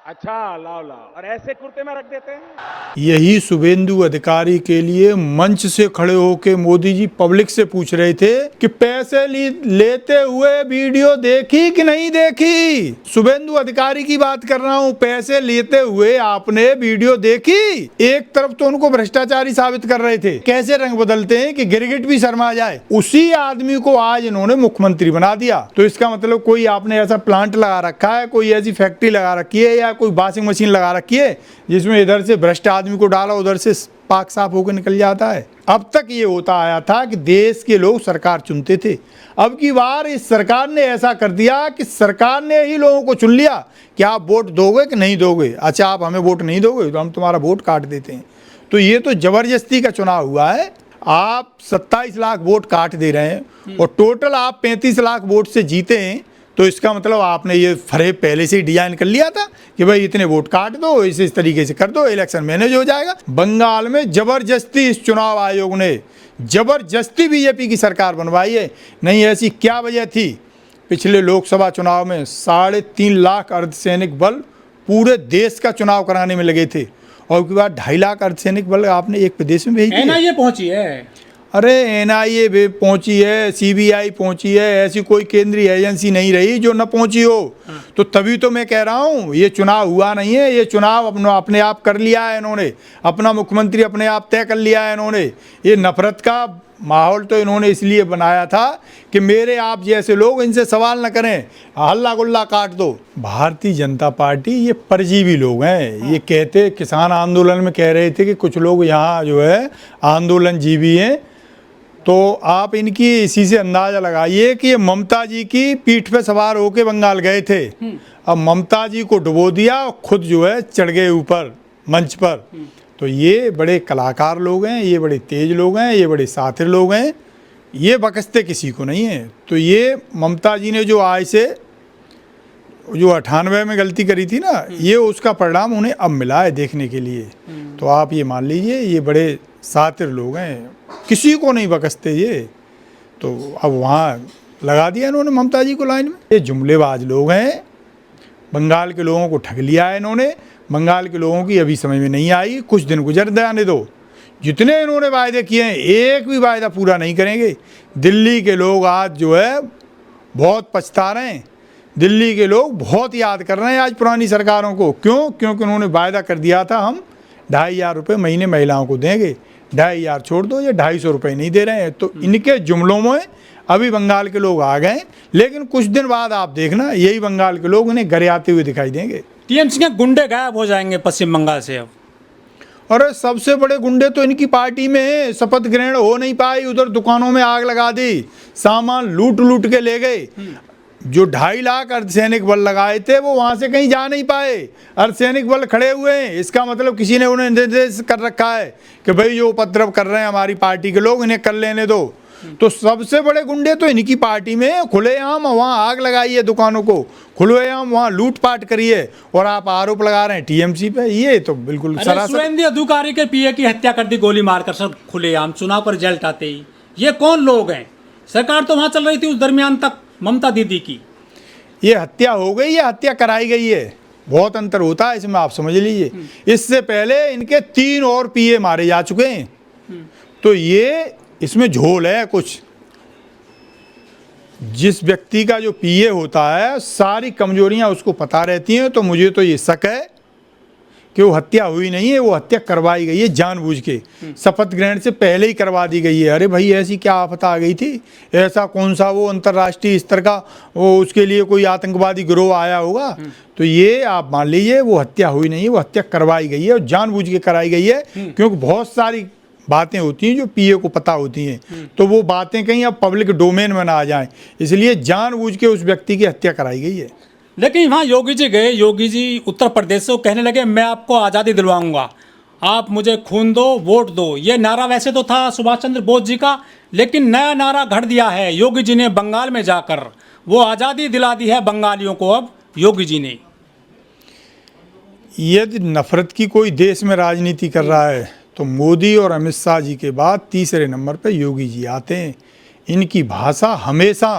अच्छा, लाओ लाओ, और ऐसे कुर्ते में रख देते हैं। यही शुभेंदु अधिकारी के लिए मंच से खड़े होकर मोदी जी पब्लिक से पूछ रहे थे कि पैसे लेते हुए वीडियो देखी कि नहीं देखी। शुभेंदु अधिकारी की बात कर रहा हूं, पैसे लेते हुए आपने वीडियो देखी। एक तरफ तो उनको भ्रष्टाचारी साबित कर रहे थे, कैसे रंग बदलते हैं कि गिरगिट भी शर्मा जाए। उसी आदमी को आज इन्होंने मुख्यमंत्री बना दिया। तो इसका मतलब कोई आपने ऐसा प्लांट लगा रखा है, कोई ऐसी फैक्ट्री लगा रखी है, या कोई वॉशिंग मशीन लगा रखी है जिसमें इधर से भ्रष्ट आदमी को डाला उधर से पाक साफ होकर निकल जाता है। अब तक ये होता आया था कि देश के लोग सरकार चुनते थे। अब की बार इस सरकार ने ऐसा कर दिया कि सरकार ने ही लोगों को चुन लिया कि आप वोट दोगे कि नहीं दोगे। अच्छा, आप हमें वोट नहीं दोगे तो हम तुम्हारा वोट काट देते हैं। तो ये तो जबरदस्ती का चुनाव हुआ है। आप 27 लाख वोट काट दे रहे हैं और टोटल आप 35 लाख वोट से जीते हैं। तो इसका मतलब आपने ये फरेब पहले से ही डिजाइन कर लिया था कि भाई इतने वोट काट दो, इस तरीके से कर दो, इलेक्शन मैनेज हो जाएगा। बंगाल में जबरदस्ती इस चुनाव आयोग ने जबरदस्ती बीजेपी की सरकार बनवाई है। नहीं ऐसी क्या वजह थी? पिछले लोकसभा चुनाव में 3.5 लाख अर्धसैनिक बल पूरे देश का चुनाव कराने में लगे थे, और उसके बाद 2.5 लाख अर्धसैनिक बल आपने एक प्रदेश में भेज दिया। एनआईए पहुंची है। अरे एनआईए पहुंची है, सीबीआई पहुंची है, ऐसी कोई केंद्रीय एजेंसी नहीं रही जो न पहुंची हो। तो तभी तो मैं कह रहा हूं ये चुनाव हुआ नहीं है, ये चुनाव अपने आप कर लिया है इन्होंने, अपना मुख्यमंत्री अपने आप तय कर लिया है इन्होंने। ये नफरत का माहौल तो इन्होंने इसलिए बनाया था कि मेरे आप जैसे लोग इनसे सवाल न करें, हल्ला गुल्ला काट दो। भारतीय जनता पार्टी ये परजीवी लोग हैं। ये कहते किसान आंदोलन में कह रहे थे कि कुछ लोग यहाँ जो है आंदोलन जीवी हैं। तो आप इनकी इसी से अंदाजा लगाइए कि ये ममता जी की पीठ पे सवार होके बंगाल गए थे। अब ममता जी को डुबो दिया और खुद जो है चढ़ गए ऊपर मंच पर। तो ये बड़े कलाकार लोग हैं, ये बड़े तेज लोग हैं, ये बड़े साथिर लोग हैं, ये बकसते किसी को नहीं है। तो ये ममता जी ने जो आज से जो 98 में गलती करी थी ना, ये उसका परिणाम उन्हें अब मिला है देखने के लिए। तो आप ये मान लीजिए ये बड़े सातिर लोग हैं, किसी को नहीं बकसते ये। तो अब वहाँ लगा दिया इन्होंने ममता जी को लाइन में। ये जुमलेबाज लोग हैं, बंगाल के लोगों को ठग लिया है इन्होंने। बंगाल के लोगों की अभी समझ में नहीं आई, कुछ दिन गुजर जाने दो। जितने इन्होंने वायदे किए हैं एक भी वायदा पूरा नहीं करेंगे। दिल्ली के लोग आज जो है बहुत पछता रहे हैं, दिल्ली के लोग बहुत याद कर रहे हैं आज पुरानी सरकारों को। क्यों? क्योंकि उन्होंने वायदा कर दिया था हम 2,500 रुपये महीने महिलाओं को देंगे। 2,500 छोड़ दो, ये 250 रुपये नहीं दे रहे हैं। तो इनके जुमलों में अभी बंगाल के लोग आ गए, लेकिन कुछ दिन बाद आप देखना यही बंगाल के लोग इन्हें घरे आते हुए दिखाई देंगे। टीएमसी के गुंडे गायब हो जाएंगे पश्चिम बंगाल से अब। और सबसे बड़े गुंडे तो इनकी पार्टी में है। शपथ ग्रहण हो नहीं पाई, उधर दुकानों में आग लगा दी, सामान लूट लूट के ले गए। जो 2.5 लाख अर्धसैनिक बल लगाए थे वो वहां से कहीं जा नहीं पाए, अर्धसैनिक बल खड़े हुए हैं। इसका मतलब किसी ने उन्हें निर्देश कर रखा है कि भाई जो उपद्रव कर रहे हैं हमारी पार्टी के लोग, इन्हें कर लेने दो। तो सबसे बड़े गुंडे तो इनकी पार्टी में खुलेआम वहाँ आग लगाई है दुकानों को, खुलेआम वहाँ लूटपाट करी है, और आप आरोप लगा रहे हैं टीएमसी पे। ये तो बिल्कुल सरासर। शुभेंदु अधिकारी के पीए की हत्या कर दी गोली मारकर सर खुलेआम, चुनाव पर रिजल्ट आते ही। ये कौन लोग हैं? सरकार तो वहाँ चल रही थी उस दरमियान तक ममता दीदी की। ये हत्या हो गई है, हत्या कराई गई है, बहुत अंतर होता है इसमें, आप समझ लीजिए। इससे पहले इनके 3 और पीए मारे जा चुके हैं। तो ये इसमें झोल है कुछ। जिस व्यक्ति का जो पीए होता है सारी कमजोरियां उसको पता रहती हैं। तो मुझे तो ये शक है कि वो हत्या हुई नहीं है, वो हत्या करवाई गई है जानबूझ के। शपथ ग्रहण से पहले ही करवा दी गई है। अरे भाई ऐसी क्या आफत आ गई थी? ऐसा कौन सा वो अंतर्राष्ट्रीय स्तर का वो उसके लिए कोई आतंकवादी गिरोह आया होगा? तो ये आप मान लीजिए वो हत्या हुई नहीं है, वो हत्या करवाई गई है और जानबूझ के कराई गई है। क्योंकि बहुत सारी बातें होती हैं जो पीए को पता होती हैं, तो वो बातें कहीं अब पब्लिक डोमेन में ना आ जाएं, इसलिए जानबूझ के उस व्यक्ति की हत्या कराई गई है। लेकिन वहाँ योगी जी गए, योगी जी उत्तर प्रदेश से कहने लगे मैं आपको आज़ादी दिलवाऊंगा, आप मुझे खून दो, वोट दो। ये नारा वैसे तो था सुभाष चंद्र बोस जी का, लेकिन नया नारा घड़ दिया है योगी जी ने बंगाल में जाकर। वो आज़ादी दिला दी है बंगालियों को अब योगी जी ने। यदि नफरत की कोई देश में राजनीति कर रहा है तो मोदी और अमित शाह जी के बाद तीसरे नंबर पर योगी जी आते हैं। इनकी भाषा हमेशा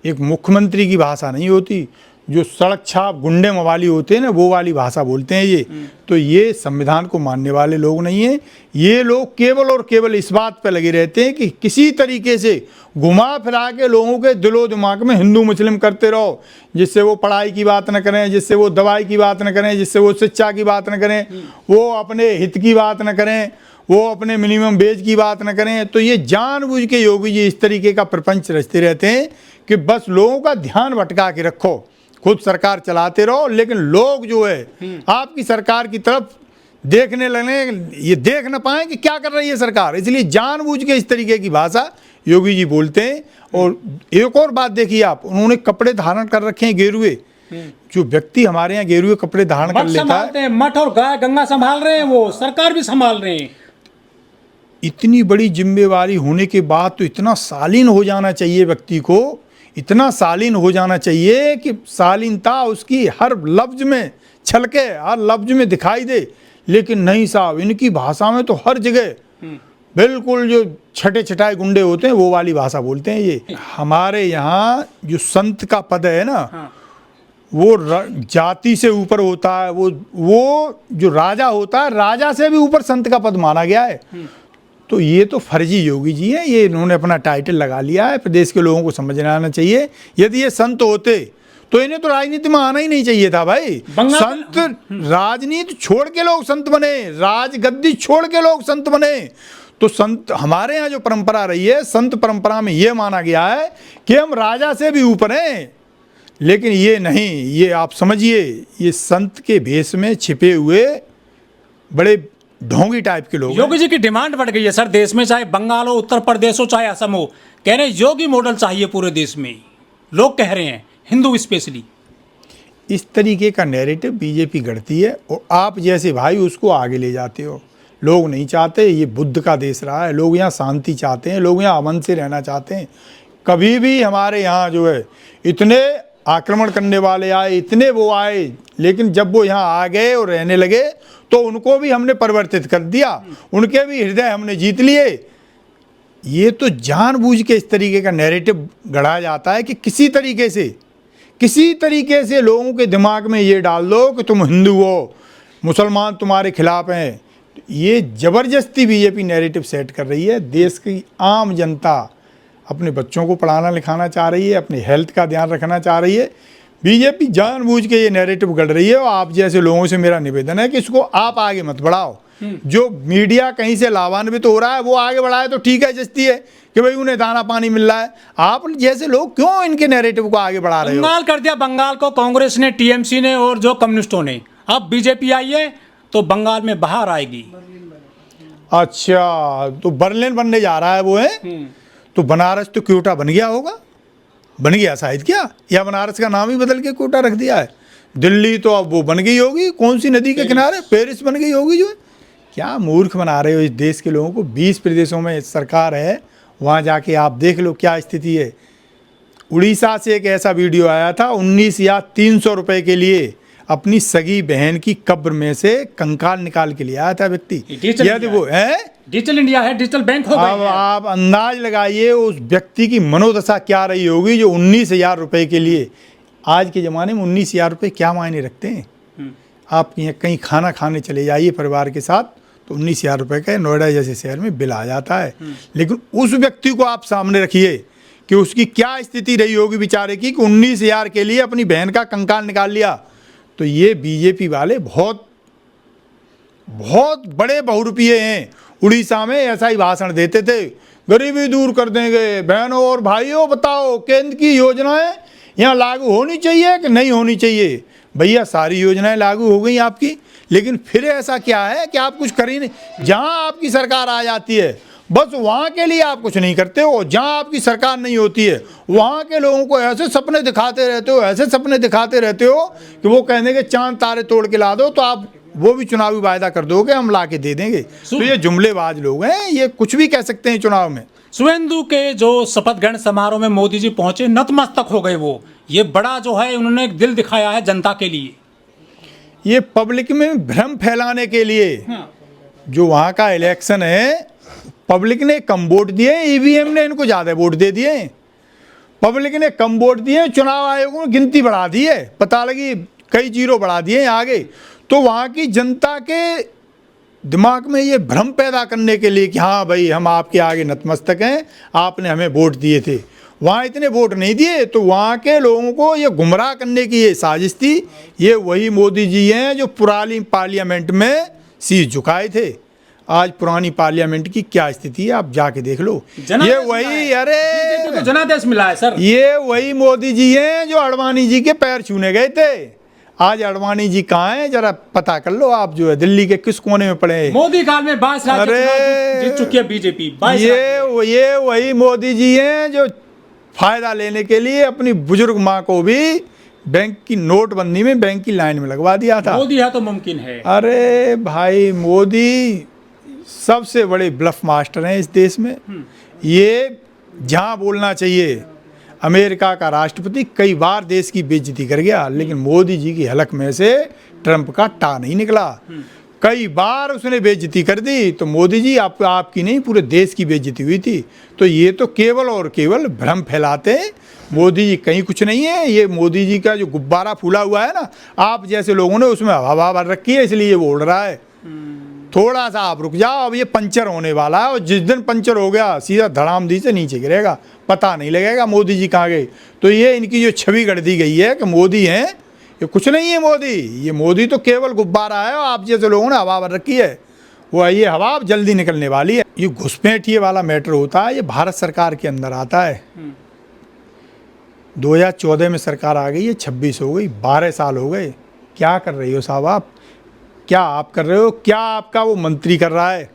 एक मुख्यमंत्री की भाषा नहीं होती। जो सड़क छाप गुंडे मवाली होते हैं ना, वो वाली भाषा बोलते हैं ये। तो ये संविधान को मानने वाले लोग नहीं हैं। ये लोग केवल और केवल इस बात पे लगे रहते हैं कि किसी तरीके से घुमा फिरा के लोगों के दिलो दिमाग में हिंदू मुस्लिम करते रहो, जिससे वो पढ़ाई की बात न करें, जिससे वो दवाई की बात न करें, जिससे वो शिक्षा की बात न करें, वो अपने हित की बात न करें, वो अपने मिनिमम वेज की बात न करें। तो ये जानबूझ के योगी जी इस तरीके का प्रपंच रचते रहते हैं कि बस लोगों का ध्यान भटका के रखो, खुद सरकार चलाते रहो, लेकिन लोग जो है आपकी सरकार की तरफ देखने लगे, ये देख न पाए कि क्या कर रही है सरकार। इसलिए जानबूझ के इस तरीके की भाषा योगी जी बोलते हैं। और एक और बात देखिए आप, उन्होंने कपड़े धारण कर रखे हैं गेरुए। जो व्यक्ति हमारे यहाँ गेरुए कपड़े धारण कर लेता है, मठ और गाय गंगा संभाल रहे हैं, वो सरकार भी संभाल रहे हैं। इतनी बड़ी जिम्मेवारी होने के बाद तो इतना शालीन हो जाना चाहिए व्यक्ति को, इतना शालीन हो जाना चाहिए कि शालीनता उसकी हर लफ्ज में छलके, हर लफ्ज में दिखाई दे। लेकिन नहीं साहब, इनकी भाषा में तो हर जगह बिल्कुल जो छठे छठाए गुंडे होते हैं वो वाली भाषा बोलते हैं ये। हमारे यहाँ जो संत का पद है ना, वो जाति से ऊपर होता है। वो जो राजा होता है, राजा से भी ऊपर संत का पद माना गया है। तो ये तो फर्जी योगी जी हैं, ये इन्होंने अपना टाइटल लगा लिया है। प्रदेश के लोगों को समझना आना चाहिए, यदि ये संत होते तो इन्हें तो राजनीति में आना ही नहीं चाहिए था भाई। संत राजनीति छोड़ के लोग संत बने, राजगद्दी छोड़ के लोग संत बने। तो संत, हमारे यहाँ जो परंपरा रही है, संत परंपरा में ये माना गया है कि हम राजा से भी ऊपर हैं। लेकिन ये नहीं, ये आप समझिए, ये संत के भेष में छिपे हुए बड़े ढोंगी टाइप के लोग। योगी जी की डिमांड बढ़ गई है सर देश में, चाहे बंगाल हो, उत्तर प्रदेश हो, चाहे असम हो। कह रहे हैं योगी मॉडल चाहिए पूरे देश में, लोग कह रहे हैं, हिंदू स्पेशली। इस तरीके का नैरेटिव बीजेपी गढ़ती है और आप जैसे भाई उसको आगे ले जाते हो। लोग नहीं चाहते, ये बुद्ध का देश रहा है, लोग यहाँ शांति चाहते हैं, लोग यहाँ अमन से रहना चाहते हैं। कभी भी हमारे यहाँ जो है इतने आक्रमण करने वाले आए, इतने वो आए, लेकिन जब वो यहाँ आ गए और रहने लगे तो उनको भी हमने परिवर्तित कर दिया, उनके भी हृदय हमने जीत लिए। ये तो जानबूझ के इस तरीके का नैरेटिव गढ़ाया जाता है कि किसी तरीके से लोगों के दिमाग में ये डाल दो कि तुम हिंदू हो, मुसलमान तुम्हारे खिलाफ हैं। ये ज़बरदस्ती बीजेपी नैरेटिव सेट कर रही है। देश की आम जनता अपने बच्चों को पढ़ाना लिखाना चाह रही है, अपने हेल्थ का ध्यान रखना चाह रही है। बीजेपी जानबूझ के ये नैरेटिव गढ़ रही है। और आप जैसे लोगों से मेरा निवेदन है कि इसको आप आगे मत बढ़ाओ। जो मीडिया कहीं से लाभान्वित हो रहा है वो आगे बढ़ाए तो ठीक है, जस्ती है कि भाई उन्हें दाना पानी मिल रहा है। आप जैसे लोग क्यों इनके नैरेटिव को आगे बढ़ा रहे हो? बंगाल कर दिया, बंगाल को कांग्रेस ने, टीएमसी ने और जो कम्युनिस्टों ने। अब बीजेपी आई है तो बंगाल में बाहर आएगी। अच्छा, तो बर्लिन बनने जा रहा है वो है। तो बनारस तो क्योटा बन गया होगा, बन गया शायद क्या, या बनारस का नाम ही बदल के कोटा रख दिया है। दिल्ली तो अब वो बन गई होगी, कौन सी नदी के किनारे, पेरिस बन गई होगी। जो क्या मूर्ख बना रहे हो इस देश के लोगों को। 20 प्रदेशों में सरकार है, वहाँ जाके आप देख लो क्या स्थिति है। उड़ीसा से एक ऐसा वीडियो आया था, 19 या 300 रुपये के लिए अपनी सगी बहन की कब्र में से कंकाल निकाल के लिए आया था व्यक्ति। यदि वो है डिजिटल इंडिया है, डिजिटल बैंक हो गई है। आप अंदाज लगाइए उस व्यक्ति की मनोदशा क्या रही होगी जो 19,000 रुपये के लिए, आज के ज़माने में 19,000 रुपये क्या मायने रखते हैं। आप कहीं खाना खाने चले जाइए परिवार के साथ तो 19,000 रुपये का नोएडा जैसे शहर में बिल आ जाता है। लेकिन उस व्यक्ति को आप सामने रखिए कि उसकी क्या स्थिति रही होगी बेचारे की, कि 19,000 के लिए अपनी बहन का कंकाल निकाल लिया। तो ये बीजेपी वाले बहुत बहुत बड़े बहुरूपिये हैं। उड़ीसा में ऐसा ही भाषण देते थे, गरीबी दूर कर देंगे। बहनों और भाइयों बताओ, केंद्र की योजनाएं यहाँ लागू होनी चाहिए कि नहीं होनी चाहिए। भैया सारी योजनाएं लागू हो गई आपकी, लेकिन फिर ऐसा क्या है कि आप कुछ कर ही नहीं। जहाँ आपकी सरकार आ जाती है बस वहाँ के लिए आप कुछ नहीं करते हो। जहाँ आपकी सरकार नहीं होती है वहाँ के लोगों को ऐसे सपने दिखाते रहते हो, ऐसे सपने दिखाते रहते हो कि वो कहने के चांद तारे तोड़ के ला दो, तो आप वो भी चुनावी वायदा कर दोगे हम ला के दे देंगे। तो ये जुमलेबाज लोग हैं, ये कुछ भी कह सकते हैं चुनाव में। शुभेंदु के जो शपथ ग्रहण समारोह में मोदी जी पहुंचे, नतमस्तक हो गए वो। ये बड़ा जो है उन्होंने दिल दिखाया है जनता के लिए। ये पब्लिक में भ्रम फैलाने के लिए जो वहाँ का इलेक्शन है, पब्लिक ने कम वोट दिए, ईवीएम ने इनको ज़्यादा वोट दे दिए। पब्लिक ने कम वोट दिए, चुनाव आयोग ने गिनती बढ़ा दी है, पता लगी कई जीरो बढ़ा दिए आगे। तो वहाँ की जनता के दिमाग में ये भ्रम पैदा करने के लिए कि हाँ भाई हम आपके आगे नतमस्तक हैं, आपने हमें वोट दिए थे, वहाँ इतने वोट नहीं दिए। तो वहाँ के लोगों को ये गुमराह करने की ये साजिश थी। ये वही मोदी जी हैं जो पुरानी पार्लियामेंट में शीश झुकाए थे। आज पुरानी पार्लियामेंट की क्या स्थिति है आप जाके देख लो। ये वही, अरे तो जनादेश मिला है सर, ये वही मोदी जी हैं जो अडवाणी जी के पैर छूने गए थे। आज अडवाणी जी कहाँ हैं जरा पता कर लो आप, जो है दिल्ली के किस कोने में पड़े हैं। मोदी काल में 22 राज्य जीत चुकी है बीजेपी। ये वही मोदी जी हैं जो फायदा लेने के लिए अपनी बुजुर्ग माँ को भी बैंक की नोटबंदी में बैंक की लाइन में लगवा दिया था। मोदी है तो मुमकिन है। अरे भाई मोदी सबसे बड़े ब्लफ मास्टर हैं इस देश में। ये जहाँ बोलना चाहिए, अमेरिका का राष्ट्रपति कई बार देश की बेइज्जती कर गया, लेकिन मोदी जी की हलक में से ट्रंप का टा नहीं निकला। कई बार उसने बेइज्जती कर दी, तो मोदी जी आपकी नहीं पूरे देश की बेइज्जती हुई थी। तो ये तो केवल और केवल भ्रम फैलाते हैं। मोदी जी कहीं कुछ नहीं है। ये मोदी जी का जो गुब्बारा फूला हुआ है ना, आप जैसे लोगों ने उसमें हवा भर रखी है, इसलिए वो उड़ रहा है। थोड़ा सा आप रुक जाओ, अब ये पंचर होने वाला है, और जिस दिन पंचर हो गया सीधा धड़ामधी से नीचे गिरेगा, पता नहीं लगेगा मोदी जी कहाँ गए। तो ये इनकी जो छवि गढ़ दी गई है कि मोदी हैं, ये कुछ नहीं है मोदी। ये मोदी तो केवल गुब्बारा है, और आप जैसे लोगों ने हवा भर रखी है। वो ये हवा अब जल्दी निकलने वाली है। ये घुसपैठिए वाला मैटर होता है, ये भारत सरकार के अंदर आता है। 2014 में सरकार आ गई है, 26 हो गई, 12 साल हो गए। क्या कर रही हो साहब आप? क्या आप कर रहे हो? क्या आपका वो मंत्री कर रहा है?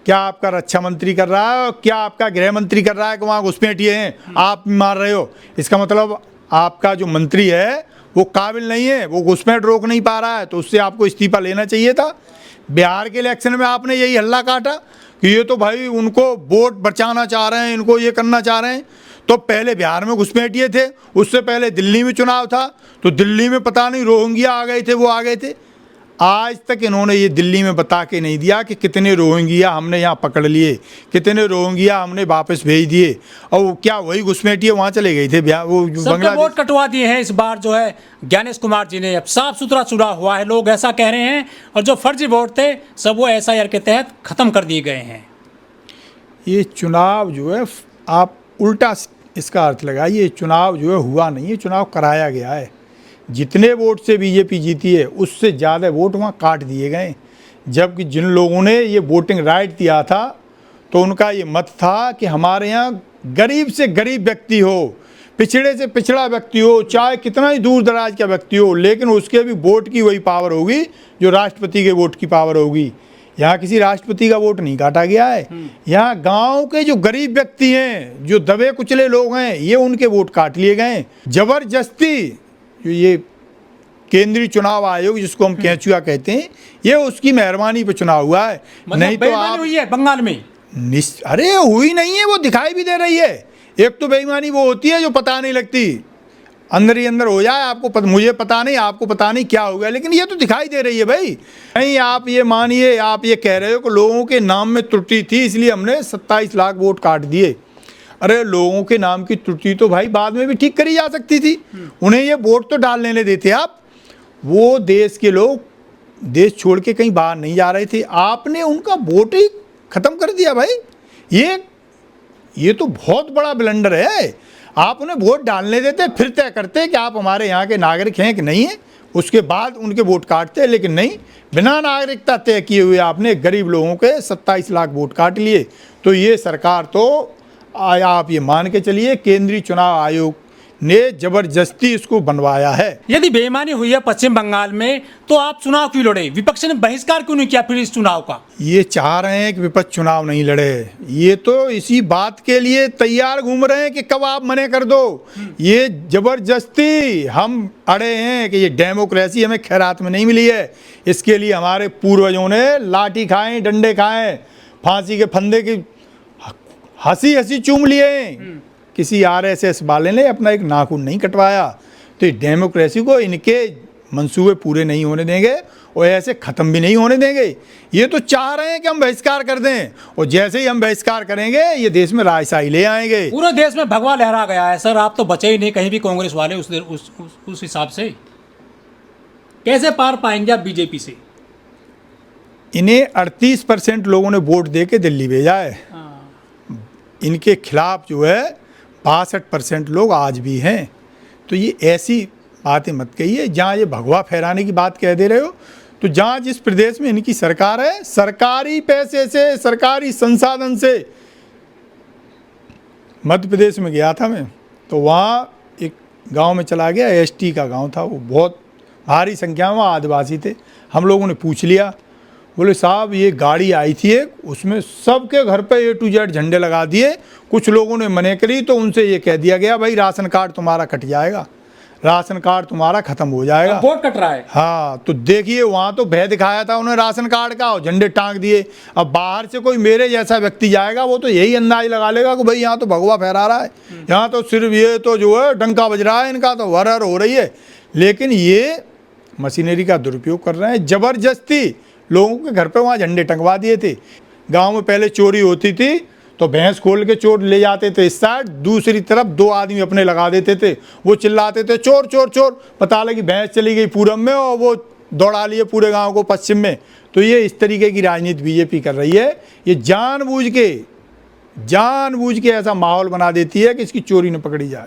क्या आपका रक्षा मंत्री कर रहा है? और क्या आपका गृह मंत्री कर रहा है कि वहाँ घुसपैठिए हैं, आप मार रहे हो? इसका मतलब आपका जो मंत्री है वो काबिल नहीं है, वो घुसपैठ रोक नहीं पा रहा है, तो उससे आपको इस्तीफा लेना चाहिए था। बिहार के इलेक्शन में आपने यही हल्ला काटा कि ये तो भाई उनको वोट बचाना चाह रहे हैं, इनको ये करना चाह रहे हैं। तो पहले बिहार में घुसपैठिए थे, उससे पहले दिल्ली में चुनाव था, तो दिल्ली में पता नहीं रोहिंग्या आ गए थे, वो आ गए थे। आज तक इन्होंने ये दिल्ली में बता के नहीं दिया कि कितने रोहिंग्या हमने यहाँ पकड़ लिए, कितने रोहिंग्या हमने वापस भेज दिए, और क्या वही घुसपैठिए वहाँ चले गए थे। वो सबके वोट कटवा दिए हैं इस बार जो है ज्ञानेश कुमार जी ने। अब साफ सुथरा चुनाव हुआ है, लोग ऐसा कह रहे हैं, और जो फर्जी वोट थे सब वो SIR के तहत ख़त्म कर दिए गए हैं। ये चुनाव जो है, आप उल्टा इसका अर्थ लगाइए, चुनाव जो है हुआ नहीं है, चुनाव कराया गया है। जितने वोट से बीजेपी जीती है उससे ज़्यादा वोट वहाँ काट दिए गए। जबकि जिन लोगों ने ये वोटिंग राइट दिया था, तो उनका ये मत था कि हमारे यहाँ गरीब से गरीब व्यक्ति हो, पिछड़े से पिछड़ा व्यक्ति हो, चाहे कितना ही दूर दराज का व्यक्ति हो, लेकिन उसके भी वोट की वही पावर होगी जो राष्ट्रपति के वोट की पावर होगी। यहाँ किसी राष्ट्रपति का वोट नहीं काटा गया है। यहाँ गांव के जो गरीब व्यक्ति हैं, जो दबे कुचले लोग हैं, ये उनके वोट काट लिए गए जबरदस्ती। जो ये केंद्रीय चुनाव आयोग जिसको हम केंचुआ कहते हैं, ये उसकी मेहरबानी पे चुनाव हुआ है। नहीं तो आप हुई है बंगाल में, अरे हुई नहीं है, वो दिखाई भी दे रही है। एक तो बेईमानी वो होती है जो पता नहीं लगती, अंदर ही अंदर हो जाए, आपको मुझे पता नहीं, आपको पता नहीं क्या हो गया, लेकिन ये तो दिखाई दे रही है भाई। नहीं आप ये मानिए, आप ये कह रहे हो कि लोगों के नाम में त्रुटि थी इसलिए हमने 27 लाख वोट काट दिए। अरे लोगों के नाम की त्रुटि तो भाई बाद में भी ठीक करी जा सकती थी, उन्हें ये वोट तो डाल लेने देते आप। वो देश के लोग देश छोड़ के कहीं बाहर नहीं जा रहे थे, आपने उनका वोट ही ख़त्म कर दिया भाई। ये तो बहुत बड़ा ब्लंडर है। आप उन्हें वोट डालने देते, फिर तय करते कि आप हमारे यहाँ के नागरिक हैं कि नहीं है, उसके बाद उनके वोट काटते। लेकिन नहीं, बिना नागरिकता तय किए हुए आपने गरीब लोगों के 27 लाख वोट काट लिए। तो ये सरकार तो आप ये मान के चलिए केंद्रीय चुनाव आयोग ने जबरदस्ती इसको बनवाया है। यदि बेईमानी हुई है पश्चिम बंगाल में, तो आप चुनाव क्यों लड़े? विपक्ष ने बहिष्कार क्यों नहीं किया फिर इस चुनाव का? ये चाह रहे हैं कि विपक्ष चुनाव नहीं लड़े, ये तो इसी बात के लिए तैयार घूम रहे हैं कि कब आप मने कर दो। ये जबरदस्ती हम अड़े हैं कि ये डेमोक्रेसी हमें खैरात में नहीं मिली है। इसके लिए हमारे पूर्वजों ने लाठी खाए, डंडे खाए, फांसी के फंदे की हंसी चूम लिए। किसी RSS वाले ने अपना एक नाखून नहीं कटवाया। तो डेमोक्रेसी को इनके मंसूबे पूरे नहीं होने देंगे और ऐसे ख़त्म भी नहीं होने देंगे। ये तो चाह रहे हैं कि हम बहिष्कार कर दें, और जैसे ही हम बहिष्कार करेंगे ये देश में राजशाही ले आएंगे। पूरे देश में भगवा लहरा गया है सर, आप तो बचे ही नहीं कहीं भी कांग्रेस वाले उस हिसाब से कैसे पार पाएंगे आप बीजेपी से? इन्हें 38% लोगों ने वोट दे के दिल्ली भेजा है। इनके खिलाफ जो है 62% लोग आज भी हैं। तो ये ऐसी बातें मत कहिए जहाँ ये भगवा फहराने की बात कह दे रहे हो। तो जहाँ जिस प्रदेश में इनकी सरकार है, सरकारी पैसे से, सरकारी संसाधन से, मध्य प्रदेश में गया था मैं, तो वहाँ एक गांव में चला गया, एसटी का गांव था, वो बहुत भारी संख्या में वहाँ आदिवासी थे। हम लोगों ने पूछ लिया, बोले साहब ये गाड़ी आई थी एक, उसमें सबके घर पे A to Z झंडे लगा दिए। कुछ लोगों ने मने करी तो उनसे ये कह दिया गया भाई राशन कार्ड तुम्हारा कट जाएगा, राशन कार्ड तुम्हारा खत्म हो जाएगा। वोट कट रहा है। हाँ, तो देखिए वहाँ तो भय दिखाया था उन्हें राशन कार्ड का और झंडे टांग दिए। अब बाहर से कोई मेरे जैसा व्यक्ति जाएगा वो तो यही अंदाज लगा लेगा कि भाई यहाँ तो भगवा फहरा रहा है, यहाँ तो सिर्फ ये तो जो है डंका बज रहा है, इनका तो हर हो रही है। लेकिन ये मशीनरी का दुरुपयोग कर रहे हैं, ज़बरदस्ती लोगों के घर पे वहाँ झंडे टंगवा दिए थे। गांव में पहले चोरी होती थी तो भैंस खोल के चोर ले जाते थे इस साइड, दूसरी तरफ 2 आदमी अपने लगा देते थे, वो चिल्लाते थे चोर चोर चोर, पता लगी भैंस चली गई पूरब में और वो दौड़ा लिए पूरे गांव को पश्चिम में। तो ये इस तरीके की राजनीति बीजेपी कर रही है। ये जानबूझ के ऐसा माहौल बना देती है कि इसकी चोरी न पकड़ी जाए।